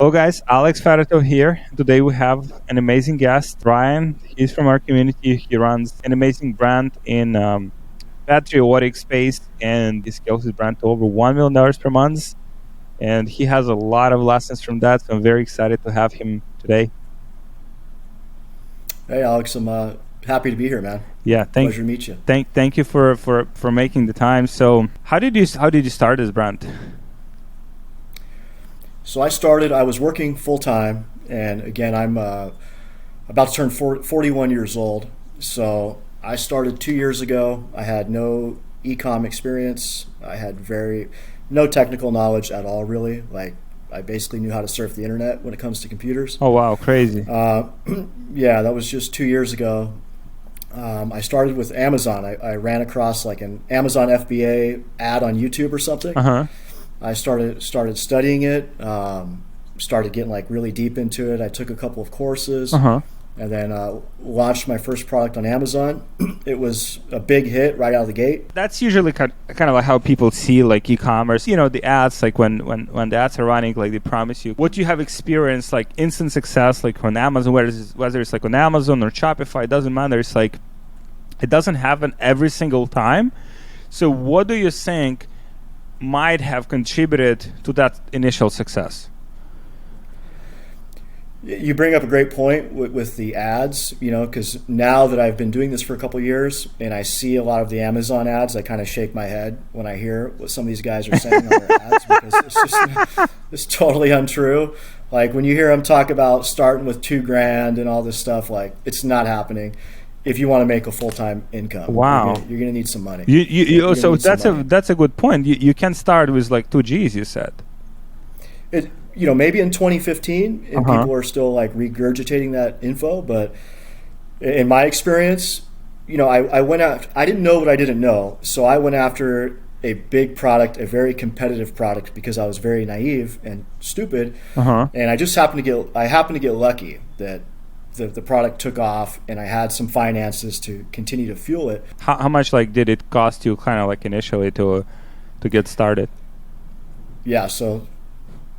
Hello, guys. Alex Fedotoff here. Today we have an amazing guest, Ryan. He's from our community. He runs an amazing brand in patriotic space, and he scales his brand to over $1 million per month. And he has a lot of lessons from that. So I'm very excited to have him today. Hey, Alex, I'm happy to be here, man. Yeah, Pleasure to meet you. thank you for making the time. So how did you start this brand? So I was working full time, and again, I'm about to turn 41 years old. So I started 2 years ago. I had no ecom experience. I had no technical knowledge at all, really. Like, I basically knew how to surf the internet when it comes to computers. Oh wow, crazy. Yeah, that was just 2 years ago. I started with Amazon. I ran across like an Amazon FBA ad on YouTube or something. Uh huh. I started studying it. Started getting like really deep into it. I took a couple of courses, Uh huh. and then launched my first product on Amazon. It was a big hit right out of the gate. That's usually kind of like how people see like e-commerce. You know, the ads, like when the ads are running, like they promise you what you have experienced, like instant success, like on Amazon, whether it's like on Amazon or Shopify, it doesn't matter. It's like it doesn't happen every single time. So what do you think might have contributed to that initial success? You bring up a great point with the ads, because now that I've been doing this for a couple of years and I see a lot of the Amazon ads, I kind of shake my head when I hear what some of these guys are saying on their ads, because it's totally untrue. Like, when you hear them talk about starting with 2 grand and all this stuff, like, it's not happening. If you want to make a full-time income, Wow. you're gonna need some money. So that's a good point. You can start with like 2 Gs, you said. Maybe in 2015, and people are still like regurgitating that info, but in my experience, I went out. I didn't know what I didn't know, so I went after a big product, a very competitive product, because I was very naive and stupid, and I just happened to get lucky that the product took off, and I had some finances to continue to fuel it. How much like did it cost you, kind of like initially to get started? Yeah, so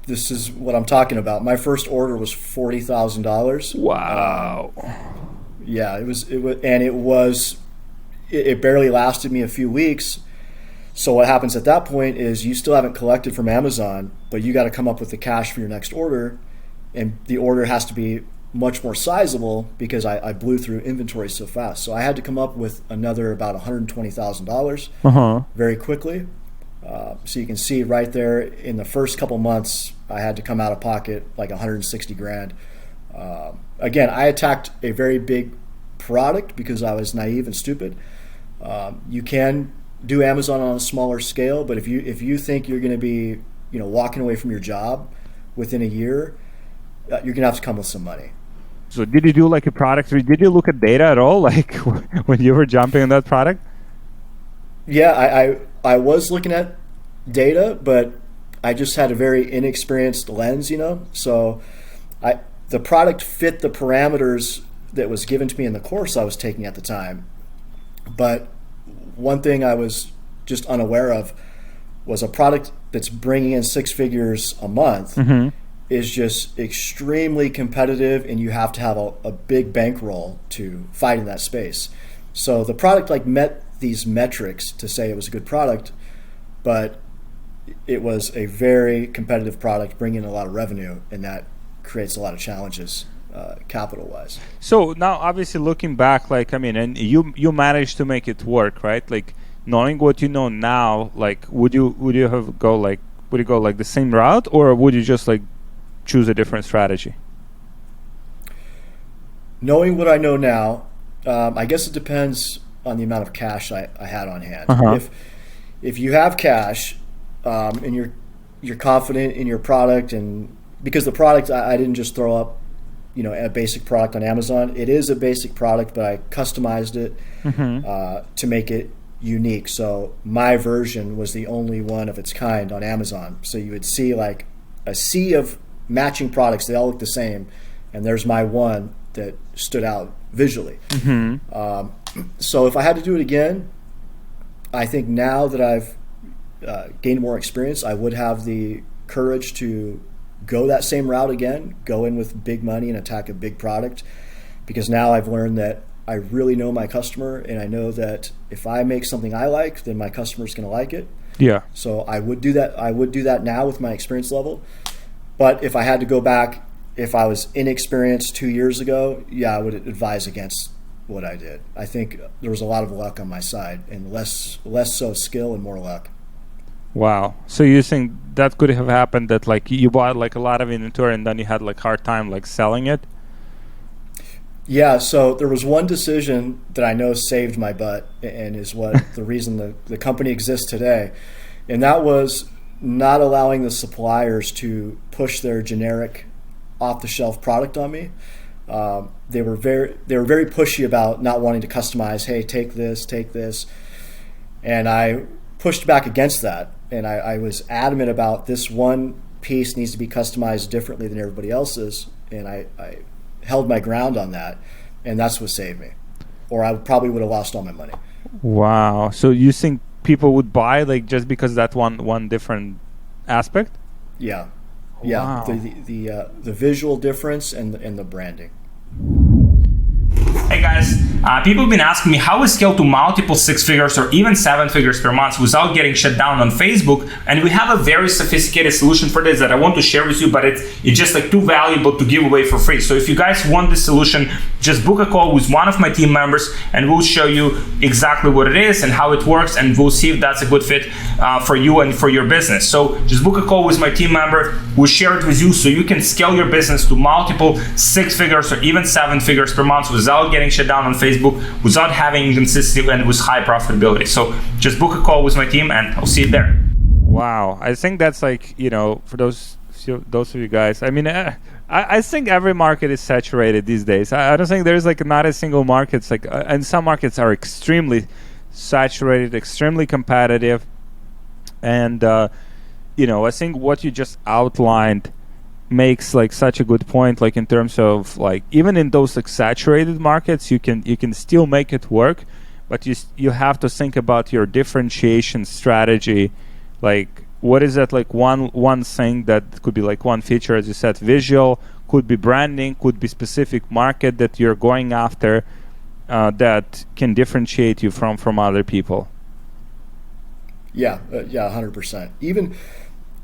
this is what I'm talking about. My first order was $40,000. Wow. Yeah, it barely lasted me a few weeks. So what happens at that point is you still haven't collected from Amazon, but you got to come up with the cash for your next order, and the order has to be much more sizable because I blew through inventory so fast. So I had to come up with another about $120,000 very quickly. So you can see right there, in the first couple months, I had to come out of pocket like 160 grand. Again, I attacked a very big product because I was naive and stupid. You can do Amazon on a smaller scale, but if you think you're going to be walking away from your job within a year, you're going to have to come with some money. So did you do like a product? Did you look at data at all, like when you were jumping on that product? Yeah, I was looking at data, but I just had a very inexperienced lens, So the product fit the parameters that was given to me in the course I was taking at the time. But one thing I was just unaware of was a product that's bringing in 6 figures a month is just extremely competitive, and you have to have a big bankroll to fight in that space. So the product like met these metrics to say it was a good product, but it was a very competitive product bringing in a lot of revenue, and that creates a lot of challenges capital wise. So now, obviously, looking back, like, I mean, and you managed to make it work, right? Like, knowing what you know now, like, would you go like the same route, or would you just like choose a different strategy? Knowing what I know now, I guess it depends on the amount of cash I had on hand. If you have cash, and you're confident in your product, and because the product, I didn't just throw up a basic product on Amazon. It is a basic product, but I customized it to make it unique. So my version was the only one of its kind on Amazon. So you would see like a sea of matching products. They all look the same, and there's my one that stood out visually. So if I had to do it again, I think now that I've gained more experience, I would have the courage to go that same route again, go in with big money and attack a big product, because now I've learned that I really know my customer, and I know that if I make something I like, then my customer's going to like it. Yeah. So I would do that. I would do that now with my experience level. But if I had to go back, if I was inexperienced 2 years ago, yeah, I would advise against what I did. I think there was a lot of luck on my side, and less so skill and more luck. Wow. So you think that could have happened, that like you bought like a lot of inventory and then you had like hard time like selling it? Yeah, so there was one decision that I know saved my butt and is what the reason the company exists today. And that was not allowing the suppliers to push their generic off-the-shelf product on me. They were very pushy about not wanting to customize, hey, take this. And I pushed back against that. And I was adamant about this one piece needs to be customized differently than everybody else's. And I held my ground on that, and that's what saved me, or I probably would have lost all my money. Wow. So you think people would buy like just because that one different aspect? Yeah. Wow. The visual difference and the branding. Hey guys, people have been asking me how we scale to multiple 6 figures or even 7 figures per month without getting shut down on Facebook, and we have a very sophisticated solution for this that I want to share with you, but it's just like too valuable to give away for free. So if you guys want this solution, just book a call with one of my team members and we'll show you exactly what it is and how it works, and we'll see if that's a good fit for you and for your business. So just book a call with my team member, we'll share it with you so you can scale your business to multiple 6 figures or even 7 figures per month without getting shut down on Facebook, without having inconsistency, and with high profitability. So just book a call with my team and I'll see you there. Wow. I think that's like, for those of you guys, I mean, I think every market is saturated these days. I don't think there's like not a single market. It's like, and some markets are extremely saturated, extremely competitive. And, I think what you just outlined makes like such a good point, like in terms of like even in those like saturated markets you can still make it work, but you have to think about your differentiation strategy. Like what is that, like one thing that could be like one feature, as you said, visual, could be branding, could be specific market that you're going after, that can differentiate you from other people. Yeah, 100%.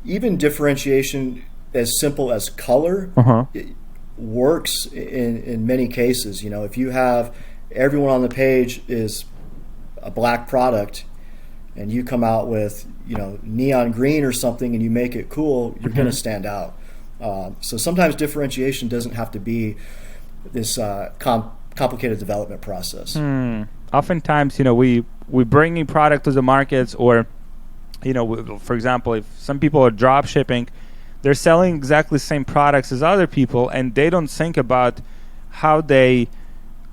Even differentiation as simple as color, it works in many cases. If you have everyone on the page is a black product and you come out with neon green or something and you make it cool, you're going to stand out. So sometimes differentiation doesn't have to be this complicated development process. Oftentimes, we bring a product to the markets, or for example, if some people are drop shipping, they're selling exactly the same products as other people, and they don't think about how they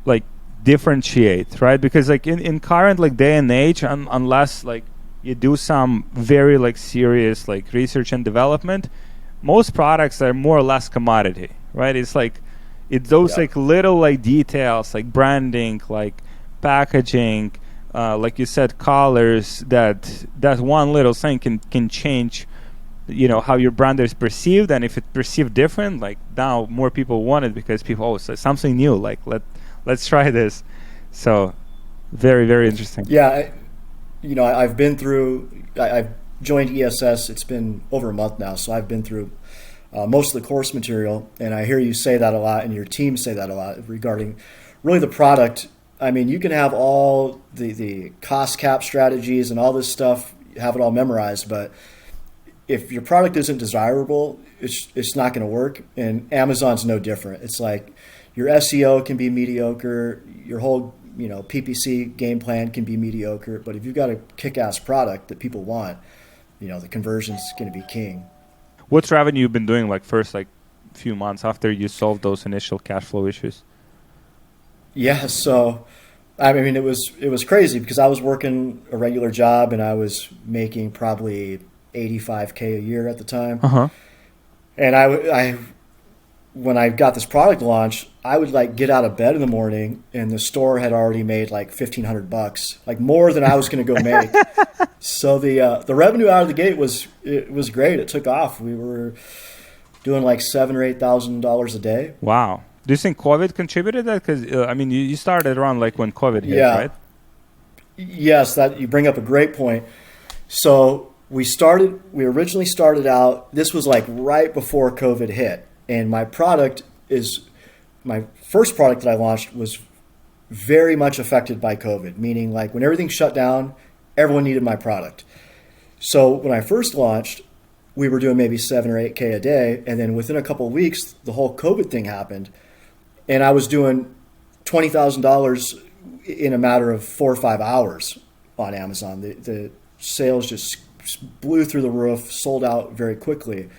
like differentiate, right? Because like in current like day and age, unless like you do some very like serious like research and development, most products are more or less commodity, right? It's those like little like details, like branding, like packaging, like you said, colors, that one little thing can change how your brand is perceived. And if it's perceived different, like now more people want it because people always say something new, like let's try this. So very, very interesting. Yeah, I've been through, I've joined ESS, it's been over a month now, so I've been through most of the course material, and I hear you say that a lot and your team say that a lot regarding really the product. I mean, you can have all the cost cap strategies and all this stuff, have it all memorized, but if your product isn't desirable, it's not going to work. And Amazon's no different. It's like your SEO can be mediocre, your whole PPC game plan can be mediocre, but if you've got a kick-ass product that people want, the conversion's going to be king. What's revenue you've been doing like first like few months after you solved those initial cash flow issues? Yeah, so I mean it was crazy because I was working a regular job and I was making probably $85K a year at the time. And I when I got this product launch, I would like get out of bed in the morning and the store had already made like $1,500, like more than I was going to go make. So the revenue out of the gate was great. It took off. We were doing like $7,000 or $8,000 a day. Wow. Do you think COVID contributed that? Because I mean, you started around like when COVID hit, Yeah. right? Yes, that you bring up a great point. So we originally started out, this was like right before COVID hit. And my first product that I launched was very much affected by COVID, meaning like when everything shut down, everyone needed my product. So when I first launched, we were doing maybe 7 or 8K a day. And then within a couple of weeks, the whole COVID thing happened. And I was doing $20,000 in a matter of 4 or 5 hours on Amazon. The sales just blew through the roof, sold out very quickly.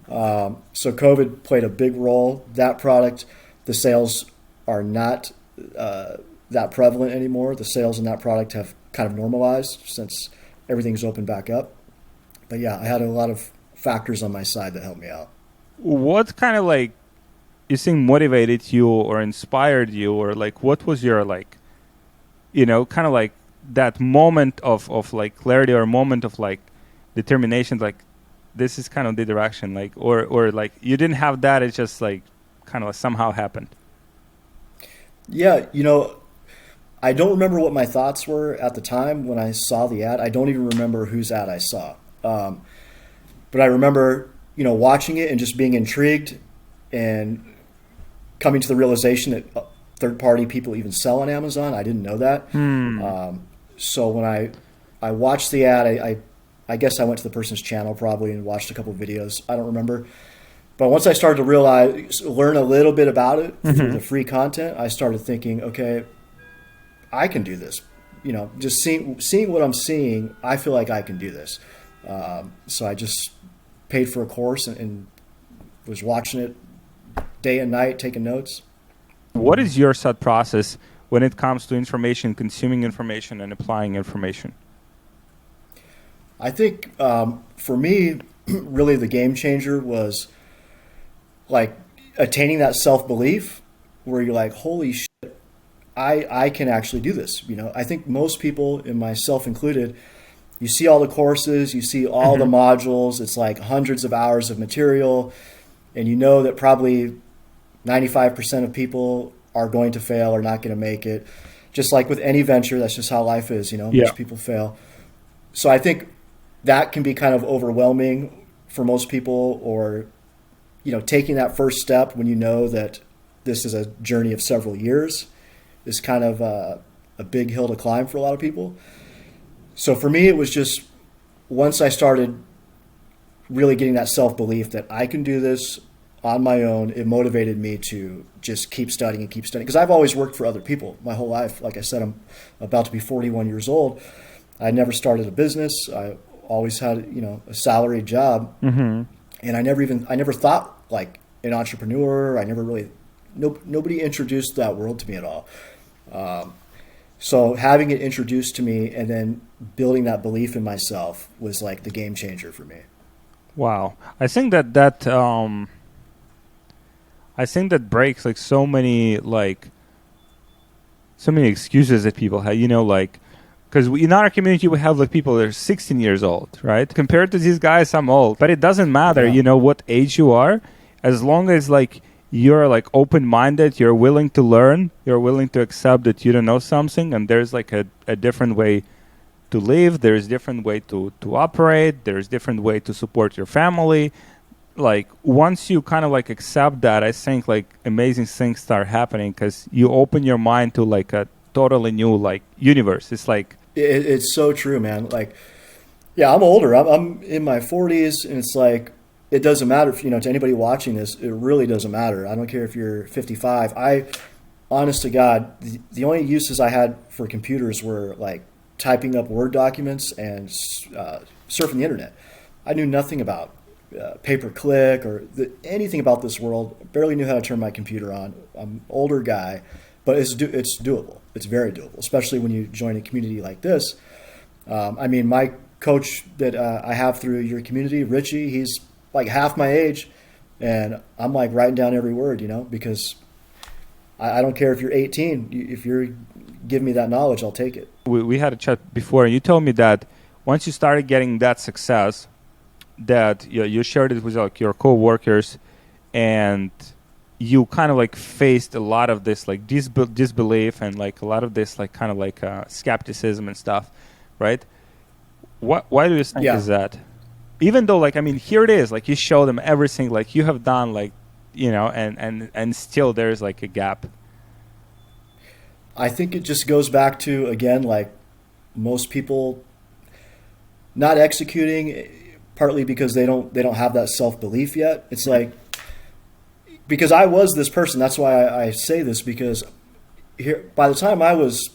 So COVID played a big role. That product, the sales are not that prevalent anymore. The sales in that product have kind of normalized since everything's opened back up. But yeah, I had a lot of factors on my side that helped me out. What kind of like you think motivated you or inspired you, or like what was your like, kind of like that moment of like clarity or moment of like determination, like this is kind of the direction, like or like you didn't have that, it's just like kind of somehow happened? Yeah, I don't remember what my thoughts were at the time when I saw the ad. I don't even remember whose ad I saw. But I remember, watching it and just being intrigued and coming to the realization that third-party people even sell on Amazon. I didn't know that. So when I watched the ad, I guess I went to the person's channel probably and watched a couple of videos. I don't remember. But once I started to learn a little bit about it through the free content, I started thinking, okay, I can do this. Just seeing what I'm seeing, I feel like I can do this. So I just paid for a course and was watching it day and night, taking notes. What is your thought process when it comes to information, consuming information, and applying information? I think for me, really the game changer was like attaining that self-belief where you're like, holy shit, I can actually do this. I think most people, and myself included, you see all the courses, you see all the modules, it's like hundreds of hours of material, and you know that probably 95% of people are going to fail or not going to make it. Just like with any venture, that's just how life is, most people fail. So I think that can be kind of overwhelming for most people, or, taking that first step when you know that this is a journey of several years is kind of a big hill to climb for a lot of people. So for me, it was just once I started really getting that self-belief that I can do this on my own, it motivated me to just keep studying. Because I've always worked for other people my whole life. Like I said, I'm about to be 41 years old. I never started a business. I always had, a salaried job. And I never thought like an entrepreneur. Nobody introduced that world to me at all. So having it introduced to me and then building that belief in myself was like the game changer for me. Wow. I think that breaks like so many excuses that people have, because in our community we have like people that are 16 years old, right? Compared to these guys, I'm old, but it doesn't matter, what age you are, as long as like you're like open-minded, you're willing to learn, you're willing to accept that you don't know something, and there's like a different way to live, there's different way to operate, there's different way to support your family. Like once you kind of like accept that, I think like amazing things start happening because you open your mind to like a totally new like universe. It's like it's so true, man. Like, yeah, I'm older. I'm in my 40s, and it's like it doesn't matter if, to anybody watching this, it really doesn't matter. I don't care if you're 55. Honest to God, the only uses I had for computers were like typing up Word documents and surfing the internet. I knew nothing about pay-per-click or anything about this world. Barely knew how to turn my computer on. I'm an older guy, but it's doable. It's very doable, especially when you join a community like this. My coach that I have through your community, Richie, he's like half my age, and I'm like writing down every word, because I don't care if you're 18. If you're giving me that knowledge, I'll take it. We had a chat before, and you told me that once you started getting that success, that you shared it with like your co-workers, and you kind of like faced a lot of this like disbelief and like a lot of this like kind of like skepticism and stuff, right? Why do you think is that? Even though like, I mean, here it is, like you show them everything like you have done, like, you know, and still there's like a gap. I think it just goes back to, again, like most people not executing, partly because they don't have that self-belief yet. It's like, because I was this person, that's why I say this, because here, by the time I was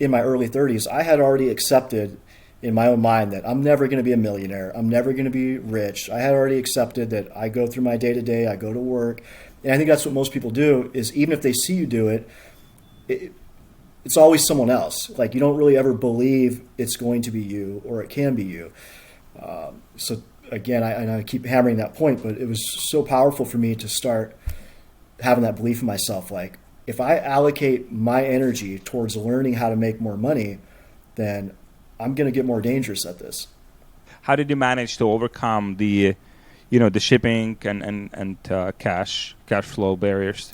in my early 30s, I had already accepted in my own mind that I'm never going to be a millionaire. I'm never going to be rich. I had already accepted that I go through my day-to-day, I go to work. And I think that's what most people do, is even if they see you do it, it's always someone else. Like, you don't really ever believe it's going to be you or it can be you. So again, I keep hammering that point, but it was so powerful for me to start having that belief in myself. Like, if I allocate my energy towards learning how to make more money, then I'm going to get more dangerous at this. How did you manage to overcome the, you know, the shipping and cash flow barriers?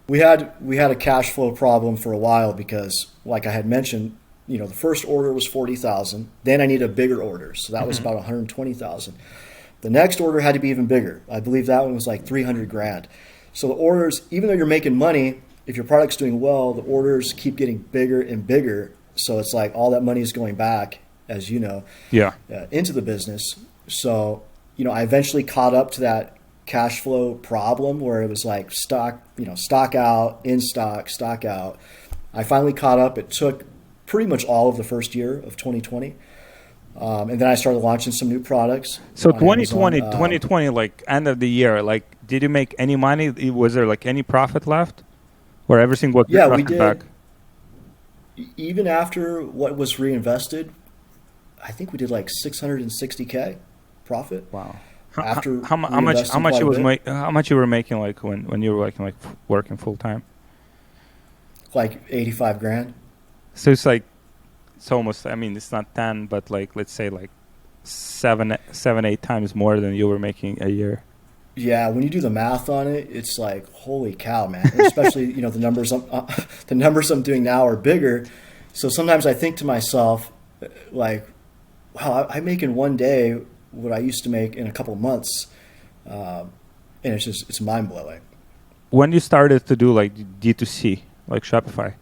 We had a cash flow problem for a while because, like I had mentioned, you know, the first order was 40,000. Then I needed a bigger order, so that was about 120,000. The next order had to be even bigger. I believe that one was like 300 grand. So the orders, even though you're making money, if your product's doing well, the orders keep getting bigger and bigger. So it's like all that money is going back, as you know, into the business. So, you know, I eventually caught up to that cash flow problem where it was like stock out, in stock out. I finally caught up. It took pretty much all of the first year of 2020. And then I started launching some new products. So 2020, like end of the year, like did you make any money? Was there like any profit left? Or everything was we did. Back? Even after what was reinvested, I think we did like 660K profit. Wow. After how much you were making like when you were working full time? Like 85 grand. So it's like, it's almost, I mean, it's not 10, but like, let's say like 8 times more than you were making a year. Yeah, when you do the math on it, it's like, holy cow, man. And especially, you know, the numbers I'm doing now are bigger. So sometimes I think to myself, like, wow, I make in one day what I used to make in a couple of months. And it's mind blowing. When you started to do like D2C, like Shopify?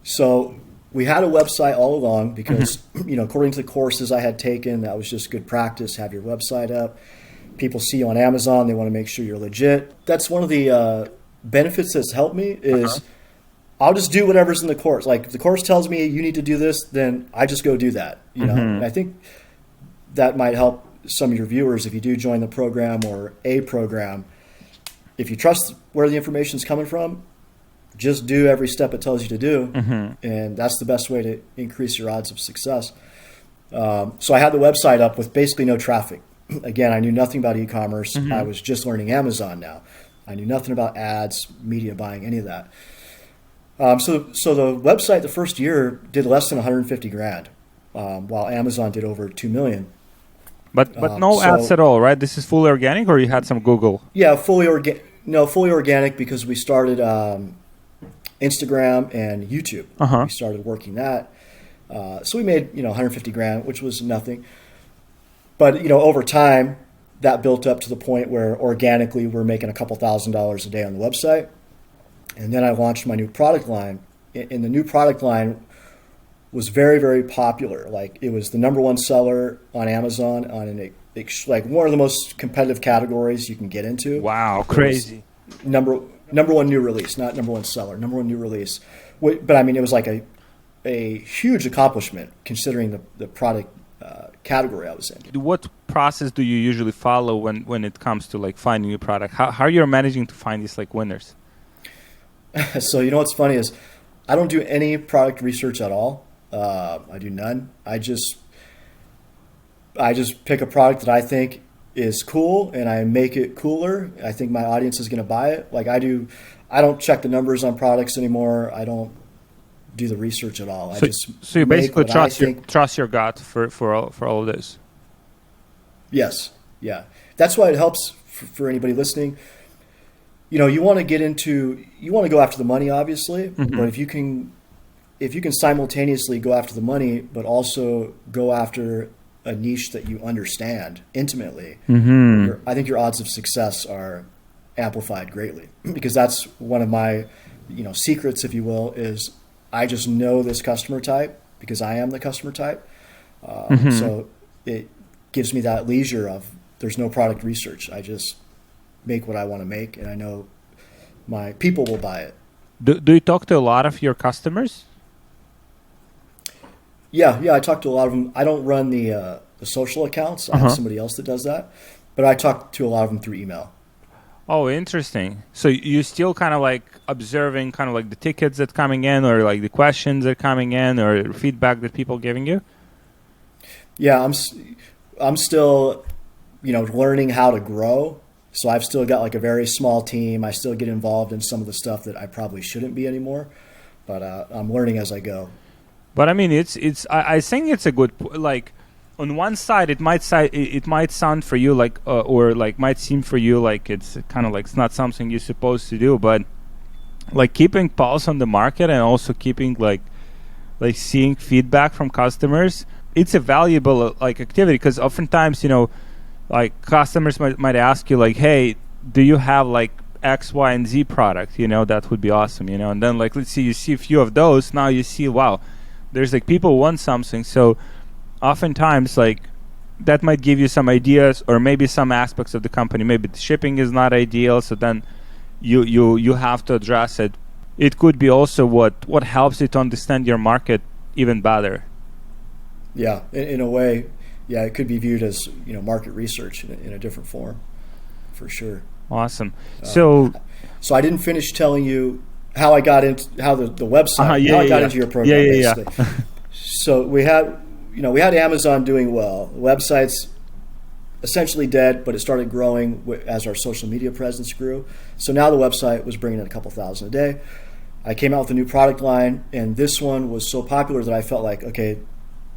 So we had a website all along because, you know, according to the courses I had taken, that was just good practice, have your website up. People see you on Amazon, they want to make sure you're legit. That's one of the benefits that's helped me is I'll just do whatever's in the course. Like if the course tells me you need to do this, then I just go do that. You know, and I think that might help some of your viewers if you do join the program or a program. If you trust where the information is coming from, just do every step it tells you to do, and that's the best way to increase your odds of success. So I had the website up with basically no traffic. Again, I knew nothing about e-commerce. I was just learning Amazon now. I knew nothing about ads, media buying, any of that. So the website the first year did less than 150 grand, while Amazon did over 2 million. But no ads at all, right? This is fully organic, or you had some Google? Yeah, fully organic because we started Instagram and YouTube. We started working that. So we made 150 grand, which was nothing. But over time, that built up to the point where organically we're making a couple $1,000s a day on the website. And then I launched my new product line. And the new product line was very, very popular. Like it was the number one seller on Amazon on like one of the most competitive categories you can get into. Wow, crazy. Number one new release, not number one seller, number one new release. But I mean, it was like a huge accomplishment considering the product category I was in. What process do you usually follow when it comes to like finding a product? How are you managing to find these like winners? So what's funny is I don't do any product research at all. I do none. I just pick a product that I think is cool and I make it cooler. I think my audience is going to buy it. Like I don't check the numbers on products anymore. I don't do the research at all. So you basically trust your gut for all of this. Yes. Yeah. That's why it helps for anybody listening, you want to go after the money, obviously, but if you can simultaneously go after the money, but also go after a niche that you understand intimately, I think your odds of success are amplified greatly, because that's one of my, secrets, if you will, is I just know this customer type because I am the customer type. So it gives me that leisure of there's no product research. I just make what I want to make, and I know my people will buy it. Do you talk to a lot of your customers? Yeah, I talk to a lot of them. I don't run the social accounts. I have somebody else that does that, but I talk to a lot of them through email. Oh, interesting. So you still kind of like observing kind of like the tickets that coming in, or like the questions that coming in, or feedback that people giving you? Yeah, I'm still, learning how to grow. So I've still got like a very small team. I still get involved in some of the stuff that I probably shouldn't be anymore, but I'm learning as I go. But I mean, I think it's a good, like, on one side, it might sound for you like, or like might seem for you like it's kind of like it's not something you're supposed to do, but like keeping pulse on the market and also keeping like seeing feedback from customers, it's a valuable like activity, because oftentimes, like customers might ask you like, hey, do you have like X, Y, and Z product? That would be awesome, and then like, let's see, you see a few of those, now you see, wow, there's like people want something. So oftentimes like that might give you some ideas, or maybe some aspects of the company, maybe the shipping is not ideal, so then you have to address it. It could be also what helps you to understand your market even better. Yeah, in a way, yeah, it could be viewed as market research in a different form, for sure. Awesome. So I didn't finish telling you how I got into the website. How I got into your program, basically. So we had Amazon doing well. The website's essentially dead, but it started growing as our social media presence grew. So now the website was bringing in a couple thousand a day. I came out with a new product line, and this one was so popular that I felt like, okay,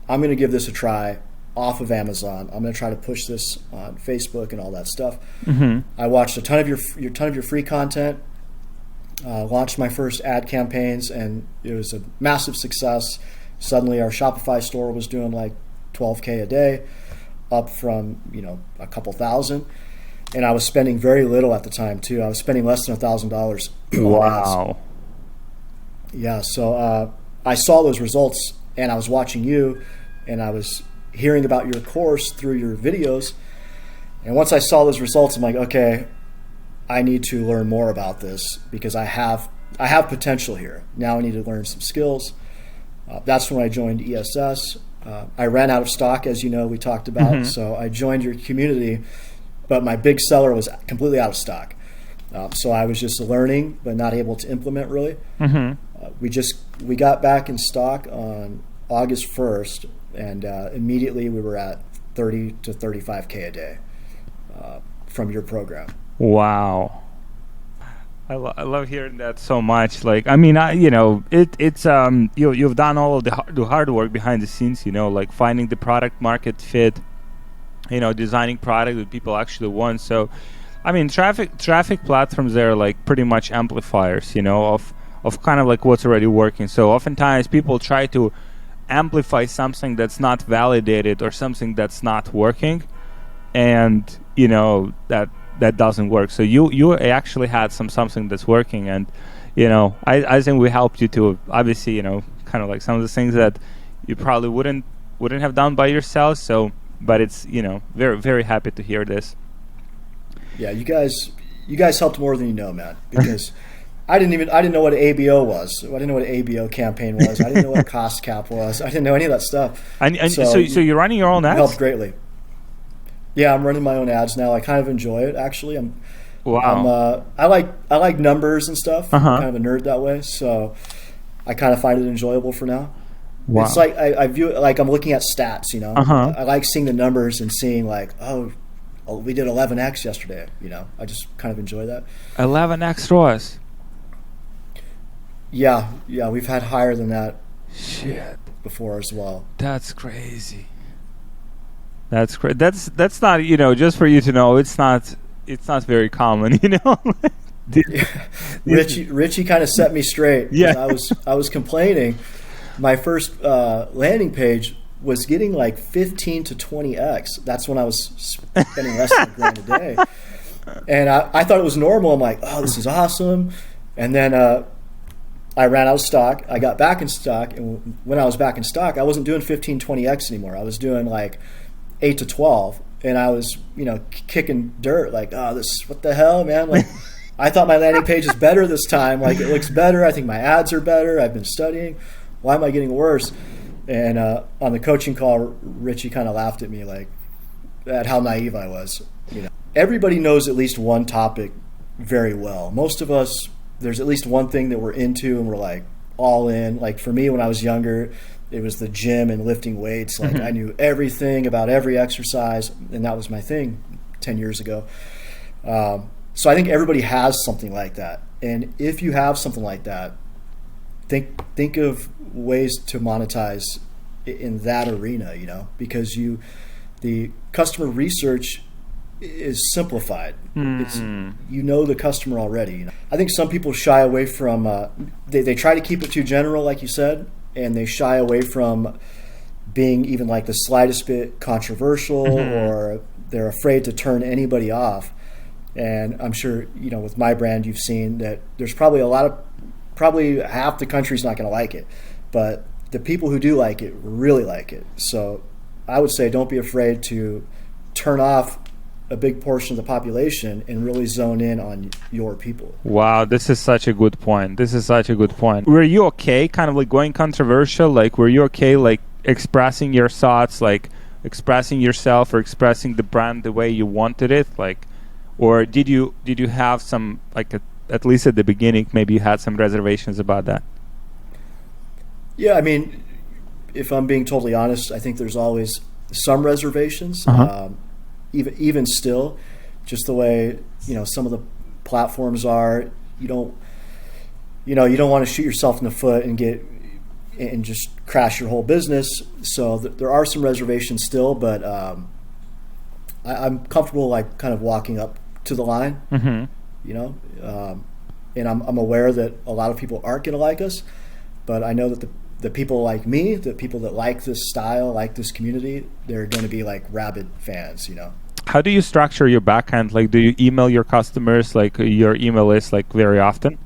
I'm going to give this a try off of Amazon. I'm going to try to push this on Facebook and all that stuff. I watched a ton of your free content. Launched my first ad campaigns, and it was a massive success. Suddenly our Shopify store was doing like $12K a day, up from a couple thousand, and I was spending very little at the time too. I was spending less than $1,000. Wow. Yeah, so I saw those results, and I was watching you, and I was hearing about your course through your videos, and once I saw those results, I'm like, okay, I need to learn more about this, because I have potential here. Now I need to learn some skills. That's when I joined ESS. I ran out of stock, as you know, we talked about. So I joined your community, but my big seller was completely out of stock. So I was just learning, but not able to implement really. We got back in stock on August 1st, and immediately we were at 30 to 35K a day from your program. Wow. I love hearing that so much. Like, I mean, it's you've done all of the hard work behind the scenes, like finding the product market fit, designing product that people actually want. So, I mean, traffic platforms are like pretty much amplifiers, of kind of like what's already working. So oftentimes people try to amplify something that's not validated or something that's not working, and that doesn't work. So you actually had something that's working, and I think we helped you to obviously kind of like some of the things that you probably wouldn't have done by yourself. So, but it's very, very happy to hear this. Yeah, you guys helped more than you know, man, because I didn't know what an ABO was. I didn't know what an ABO campaign was. I didn't know what a cost cap was. I didn't know any of that stuff. And so you're running your own ads? Helped greatly. Yeah, I'm running my own ads now. I kind of enjoy it, actually. I like numbers and stuff. I'm kind of a nerd that way, so I kind of find it enjoyable for now. Wow. It's like I view it like I'm looking at stats. I like seeing the numbers and seeing like, oh, we did 11x yesterday. I just kind of enjoy that. 11x ROAS. Yeah, we've had higher than that. Shit. Before as well. That's crazy. That's great. That's not, just for you to know, it's not it's not very common, you know. Richie kind of set me straight. Yeah. I was complaining. My first landing page was getting like 15 to 20x. That's when I was spending less than $1,000 a day. And I thought it was normal. I'm like, oh, this is awesome. And then I ran out of stock. I got back in stock. And when I was back in stock, I wasn't doing 15, 20x anymore. I was doing like 8 to 12. And I was, kicking dirt like, oh, what the hell, man? Like, I thought my landing page is better this time. Like, it looks better. I think my ads are better. I've been studying. Why am I getting worse? And on the coaching call, Richie kind of laughed at me, like, at how naive I was. Everybody knows at least one topic very well. Most of us, there's at least one thing that we're into and we're like all in. Like for me, when I was younger, it was the gym and lifting weights. Like I knew everything about every exercise, and that was my thing 10 years ago. So I think everybody has something like that. And if you have something like that, think of ways to monetize in that arena, because the customer research is simplified. It's, the customer already. I think some people shy away from, they try to keep it too general, like you said, and they shy away from being even like the slightest bit controversial, or they're afraid to turn anybody off. And I'm sure, with my brand, you've seen that there's probably half the country's not going to like it, but the people who do like it really like it. So I would say don't be afraid to turn off a big portion of the population and really zone in on your people. Wow, this is such a good point. Were you okay kind of like going controversial? Like, were you okay like expressing your thoughts, like expressing yourself or expressing the brand the way you wanted it? Like, or did you have some, like, at least at the beginning, maybe you had some reservations about that? Yeah, I mean, if I'm being totally honest, I think there's always some reservations. Even still, just the way some of the platforms are, you don't want to shoot yourself in the foot and just crash your whole business. So there are some reservations still, but I'm comfortable like kind of walking up to the line, and I'm aware that a lot of people aren't going to like us, but I know that the people like me, the people that like this style, like this community, they're going to be like rabid fans, How do you structure your backend? Like, do you email your customers, like your email list, like very often?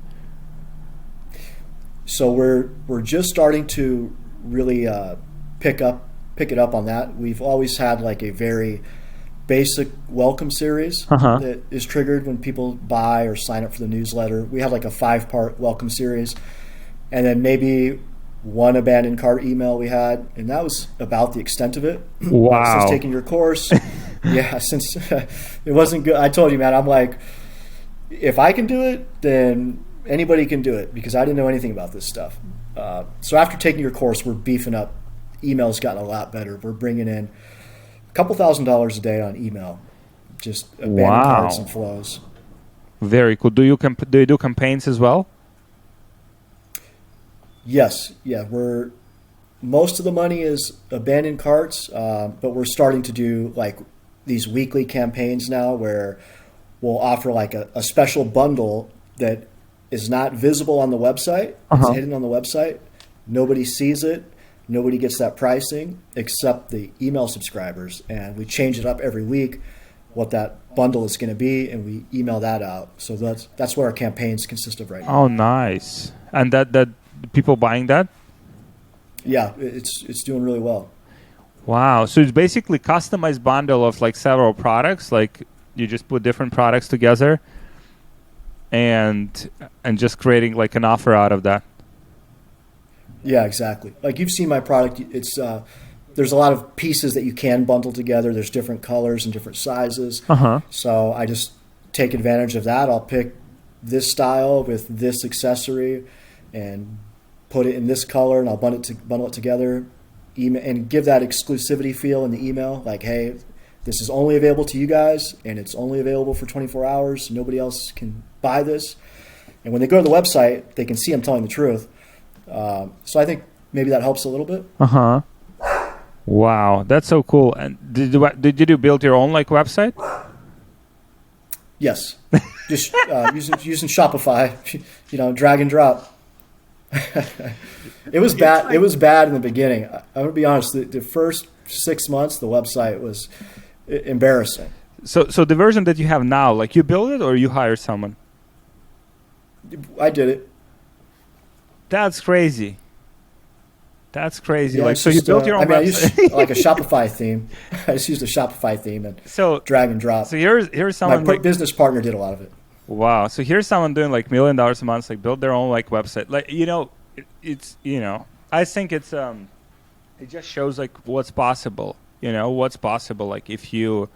So we're just starting to really pick it up on that. We've always had like a very basic welcome series that is triggered when people buy or sign up for the newsletter. We have like a 5-part welcome series, and then maybe one abandoned cart email we had, and that was about the extent of it. Wow. Since taking your course, since it wasn't good, I told you, man, I'm like, if I can do it, then anybody can do it, because I didn't know anything about this stuff. So after taking your course, we're beefing up. Email's gotten a lot better. We're bringing in a couple $1,000s a day on email, just abandoned carts and flows. Very cool. Do you do campaigns as well? Yes, most of the money is abandoned carts, but we're starting to do like these weekly campaigns now where we'll offer like a special bundle that is not visible on the website. It's hidden on the website. Nobody sees it. Nobody gets that pricing except the email subscribers, and we change it up every week what that bundle is going to be, and we email that out. So that's what our campaigns consist of right now. Oh, nice. And that people buying that? Yeah, it's doing really well. Wow. So it's basically customized bundle of like several products. Like you just put different products together and just creating like an offer out of that. Yeah, exactly. Like you've seen my product. It's there's a lot of pieces that you can bundle together. There's different colors and different sizes. So I just take advantage of that. I'll pick this style with this accessory and put it in this color, and I'll bundle it together, and give that exclusivity feel in the email. Like, hey, this is only available to you guys, and it's only available for 24 hours. Nobody else can buy this. And when they go to the website, they can see I'm telling the truth. So I think maybe that helps a little bit. Wow, that's so cool. And did you build your own like website? Yes, just using Shopify, drag and drop. It was bad. It was bad in the beginning. I'm gonna be honest. The first 6 months, the website was embarrassing. So the version that you have now, like you build it or you hire someone? I did it. That's crazy. That's crazy. Yeah, like, so you built your own I website. used like a Shopify theme. I just used a Shopify theme and drag and drop. So here's someone. My business partner did a lot of it. Wow. So here's someone doing like $1 million a month, like build their own like website. Like, it's I think it's it just shows like what's possible. What's possible. Like if you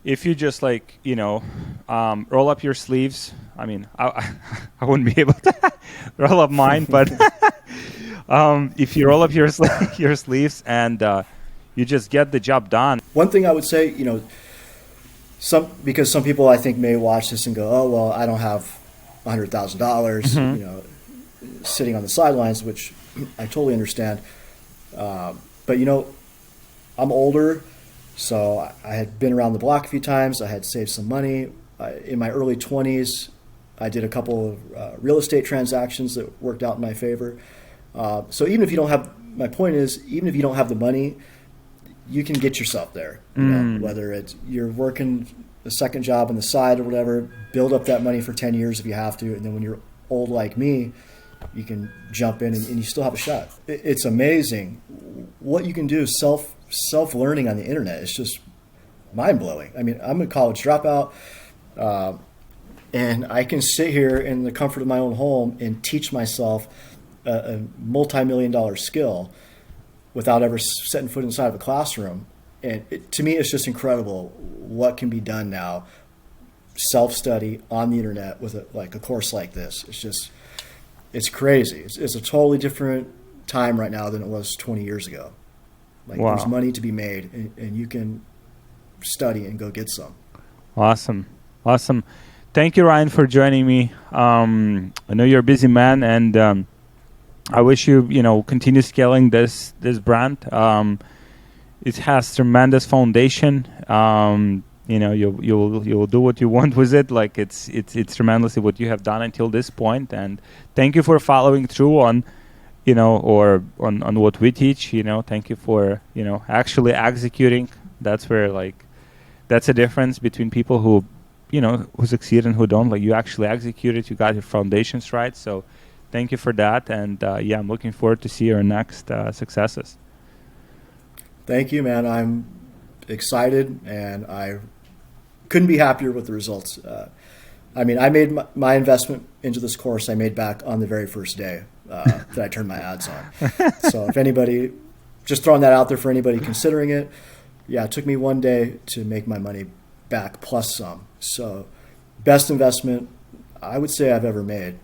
just like roll up your sleeves. I mean, I wouldn't be able to roll up mine, but if you roll up your sleeves and you just get the job done. One thing I would say, because some people I think may watch this and go, oh well, I don't have $100,000, sitting on the sidelines, which I totally understand. But I'm older, so I had been around the block a few times. I had saved some money. In my early 20s, I did a couple of real estate transactions that worked out in my favor. So even if you don't have, my point is, even if you don't have the money, you can get yourself there. Whether it's you're working a second job on the side or whatever, build up that money for 10 years if you have to, and then when you're old like me, you can jump in and you still have a shot. It's amazing what you can do. Self-learning on the internet is just mind-blowing. I mean, I'm a college dropout, and I can sit here in the comfort of my own home and teach myself a multi-million-dollar skill without ever setting foot inside of a classroom. And to me, it's just incredible what can be done now. Self-study on the internet with a course like this. It's crazy. It's a totally different time right now than it was 20 years ago. Like, wow. There's money to be made, and you can study and go get some. Awesome. Thank you, Ryan, for joining me. I know you're a busy man, and I wish you, continue scaling this brand. It has tremendous foundation. You'll do what you want with it. Like it's tremendously what you have done until this point. And thank you for following through on, or on what we teach. Thank you for actually executing. That's where that's a difference between people who succeed and who don't. Like, you actually executed. You got your foundations right. So thank you for that. And I'm looking forward to see your next successes. Thank you, man. I'm excited, and I couldn't be happier with the results. I made my investment into this course I made back on the very first day that I turned my ads on. So if anybody, just throwing that out there for anybody considering it, it took me 1 day to make my money back plus some. So best investment I would say I've ever made.